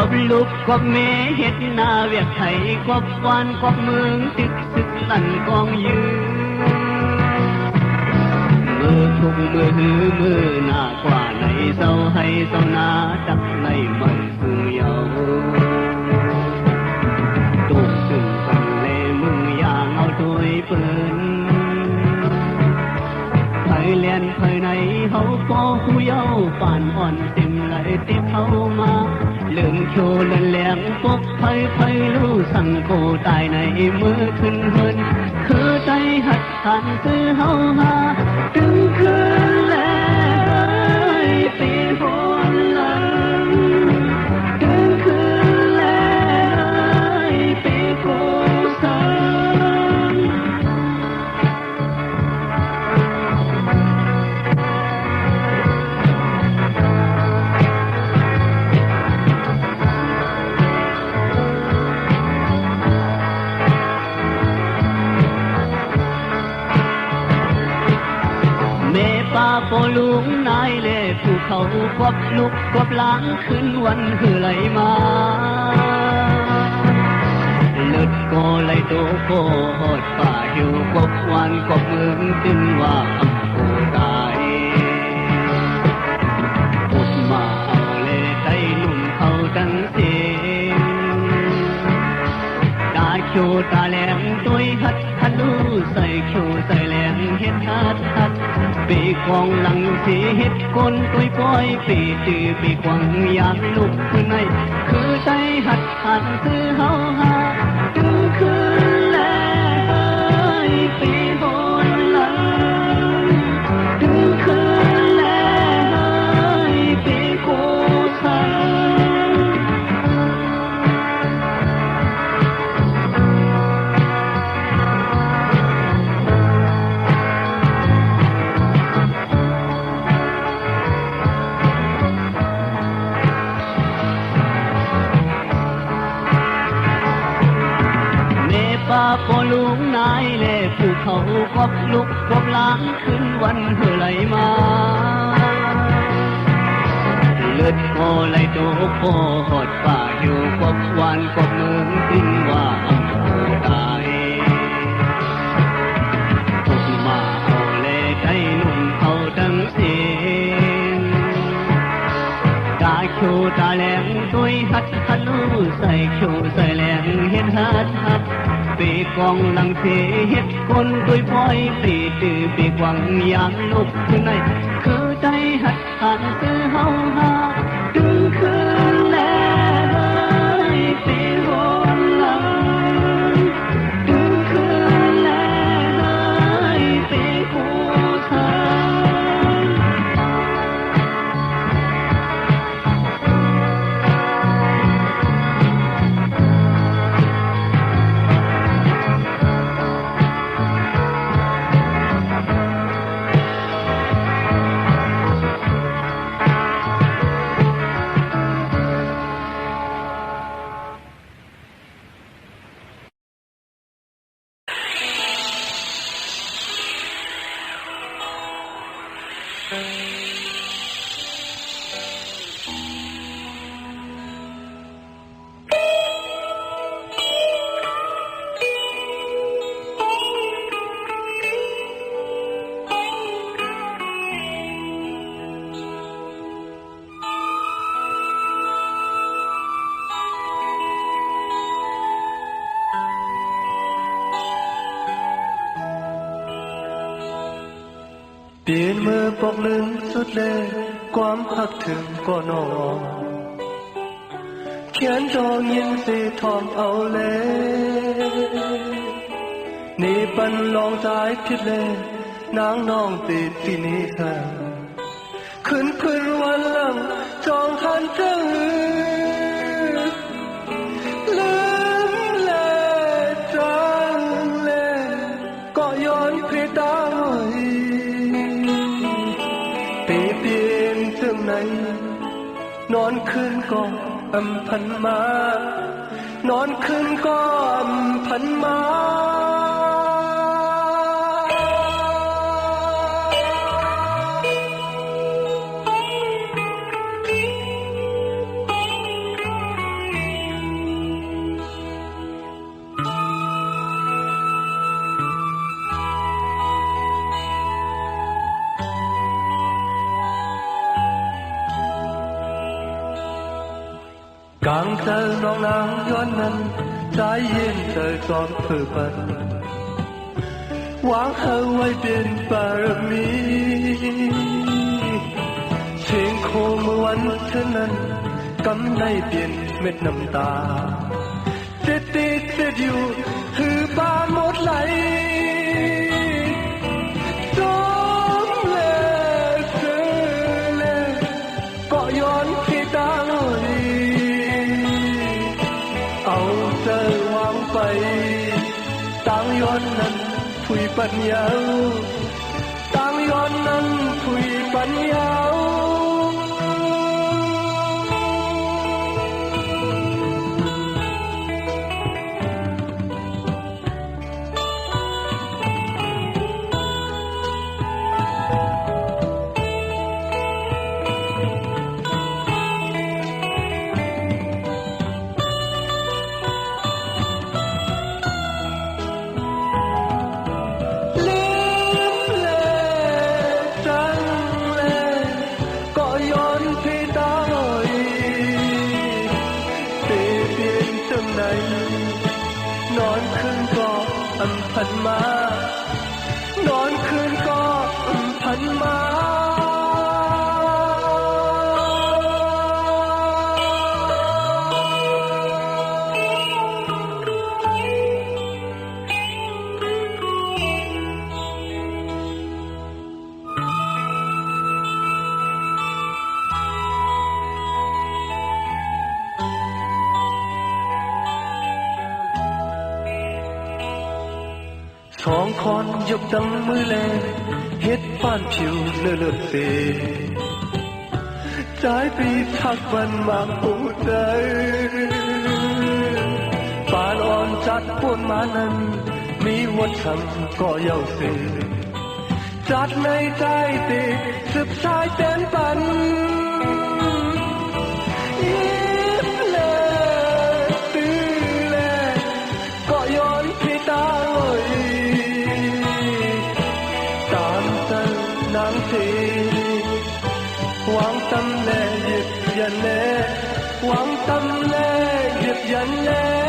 บลูกกบเมเฮ็ดนาเวียกไทยกบวานกบเมืองตึกสึกตันกองยืนมือทุกมือหือมือหน้ากว่าในเศร้าให้เศร้านาจักในมันคือเยาตุกถึงกันเลมึงอย่างเอาด้วยปืนไผเลียนไผไหนเขาก็ผู้เยาป่านอ่อนเต็มไหลติดเข้ามาเลื่องโชว์เลื่อนแหลมปกไผรู้สั่งโกตายในมือขึ้นเฮินคือใจหัดขันซื้อเฮาหาถึงคืนแล้วปีฝนหลังถึงคืนแล้วปีกูสังป่าโปลุงนายเล่ภูเขากบลุกกบล้างขึ้นวันหือไหลมาเลิดโกไหลโตโกหดป่าหิวกบวันกบเมืองจึงว่าอำโกตายอุดมาเอาเล่ใจหนุ่มเขาดังเสียงตาโชตาแหลมตัวหัดฮัลูใส่โชใส่แหลมเฮ็ดฮัดปีกองหลังสีเฮ็ดคนตัวปล่อยปีจือปีกวางยามลุกขึ้นในคือใจหัดหันซื้อเฮาหาถึงคืนแล้วปีโหนหลังถึงคืนแล้วปีกูสังป่าโปลุงนายเล่ภูเขากบลุกกบล้างขึ้นวันเหือไหลมาเลือดโคไหลโตโคหดป่าอยู่กบวานกบเมืองจึงว่าอำโกตายทุกมาเอาเล่ใจหนุ่มเขาดังเสียงตาโชตาแหลมตัวหัดฮัลูใส่โชใส่แหลมเฮ็ดฮัดปีกองหลังเสียเฮ็ดคนด้วยพลอยปีจือปีกวังยามลุกขึ้นในคือใจหัดหันซื้อเฮาหาถึงคืนแล้วปีโหนหลังถึงคืนแล้วปีกูสังเปลี่ยนมือปกลึงสุดเลยความหักถึงก็นอนเขียนจองยินสีทองเอาเลยนี่ปันลองใจผิดเลยนางน้องติดที่นี่ค่ะขึ้นวันหลังจองทันเจอลืมเลยจังเลยก็ย้อนเพดานนอนคืนก็อำพันมานอนคืนก็อำพันมา เ càng giờ nong nang yuan nan trái yên giờ giọt thử bần quang hơ quay biển parami trên khô mưaวันthân nan cắm đầy biển mệt nằm ta chết tít chết yêu thứ ba một lại sớm lệ sơ lệ có yon khi ta ngồi áo giờ hoang bay tang yon nan thui bận nhau tang yon nan thui bận nhauพันมานอนคืนก็พันมา สองคนยกตั้งมือแลเฮ็ดบ้านผิวเลือดเสใจปีทักวันมากปูใจปานอ่อนจัดปวนมานั้นมีวันทำก็เย้าเสจัดในใจติสืบสายเต้นปันquang tâm lệ diệt dần lệ quang tâm lệ diệt dần lệ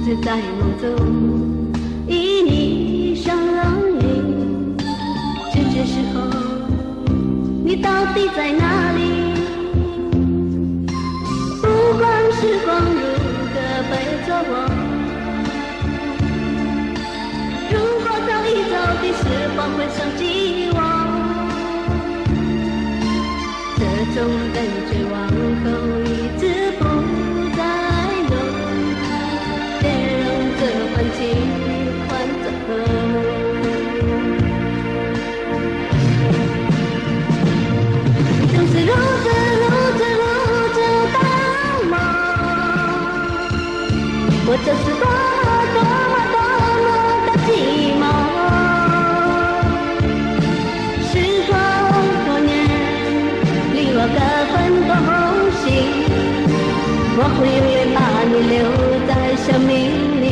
只在梦中与你相遇，这时候你到底在哪里？不管时光如何背着我，如果早已走的时光会想起我，这种感觉往后一直不再有，别让这份情换着河。你总是如此的忙，我就是多么的寂寞。时光多年，离我各分东西，我会永远把你留在生命里。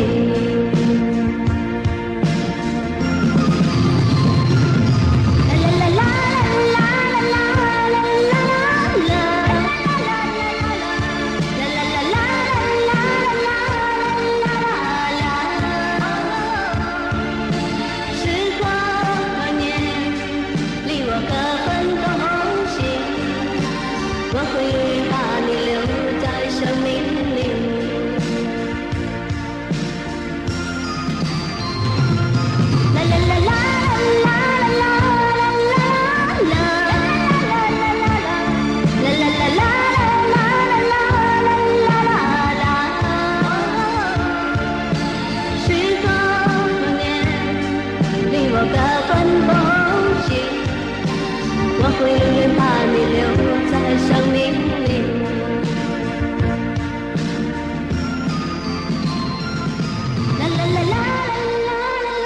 我会把你留在生命里。啦啦啦啦啦啦啦啦啦啦啦啦啦。时光多年，离我各分东西，我会永远把你留在生命里。啦啦啦啦啦啦啦。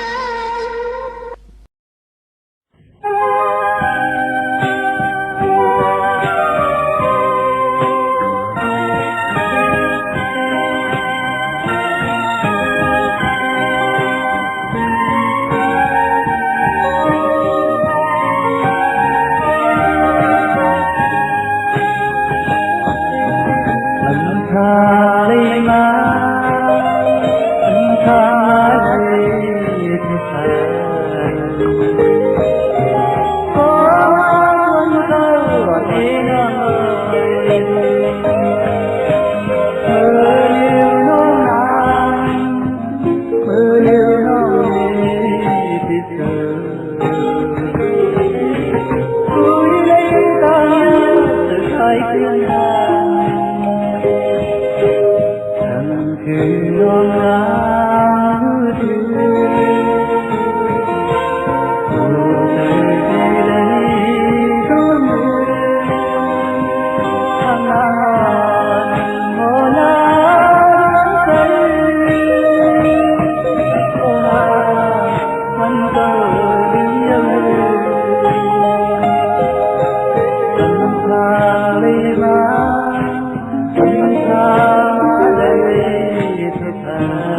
Hãy subscribe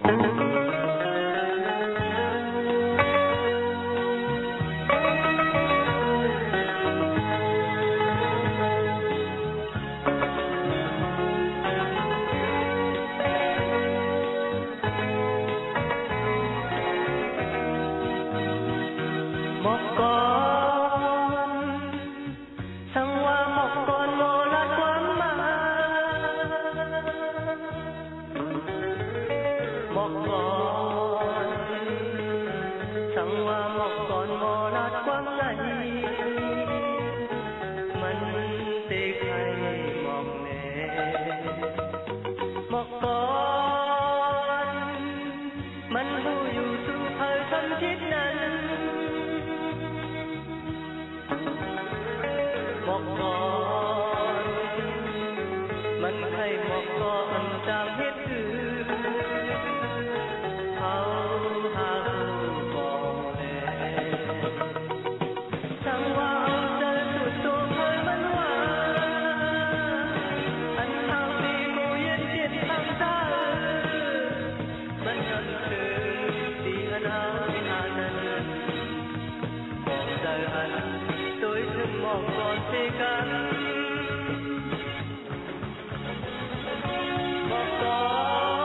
một con thăng hoa, một con mô lát quán mà, một con thăng hoa, một con mô lát quán này mình tê khai một nề, một con mình hu yu su hơi thân thiếtนั้นmột con mình hay một con trang hết cứ hao hà bò lệ sang hoa ông trời sụt tô hơi mẫn hoa anh hao đi mù yên tiết thăng xa mình nhận từ đi anh hao đi hà nần còn đời anh tôi thương một con xe cắn một con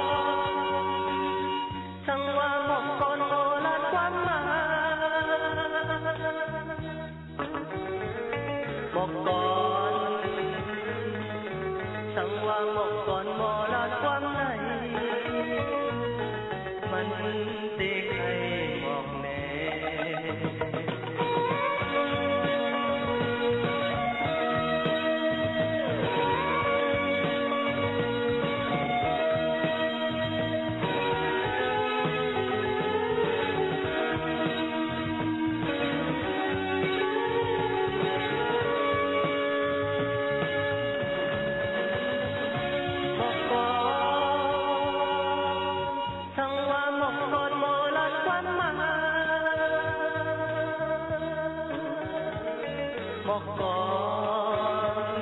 thăng hoa, một con mô lát quán mà, một con thăng hoa, một con mô lát quán này mình tê khai một nề. Một con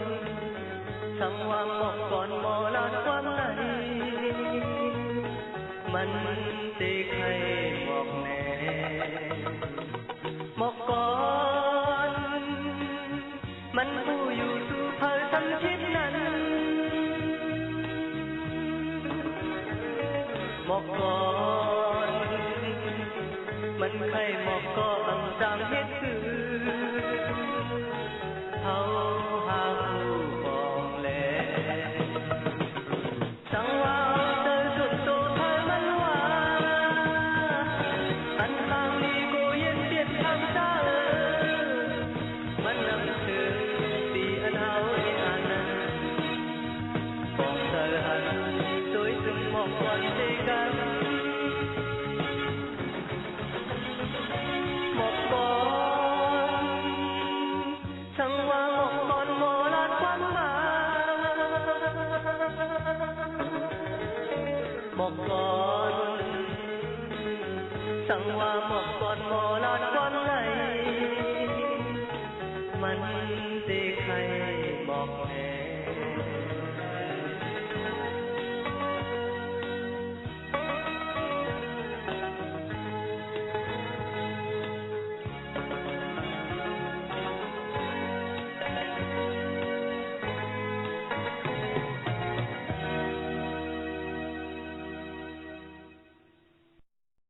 thăng hoa, một con mô lát quán này mình tê khai một nề, một con mình hu yu su hơi thân thiếtนั้นmột con mình hay một con trang hết cứ hao hà bòn lệ sang hoa trời sụt tô thời mẫn hoa anh hàng đi cô yên tiết thăng xa mình nằm thương đi anh hao đi anh còn đời anh tôi từng một con xe cắn một con thăng hoa, một con mô lát quán mà, một con thăng hoa, một con mô lát quán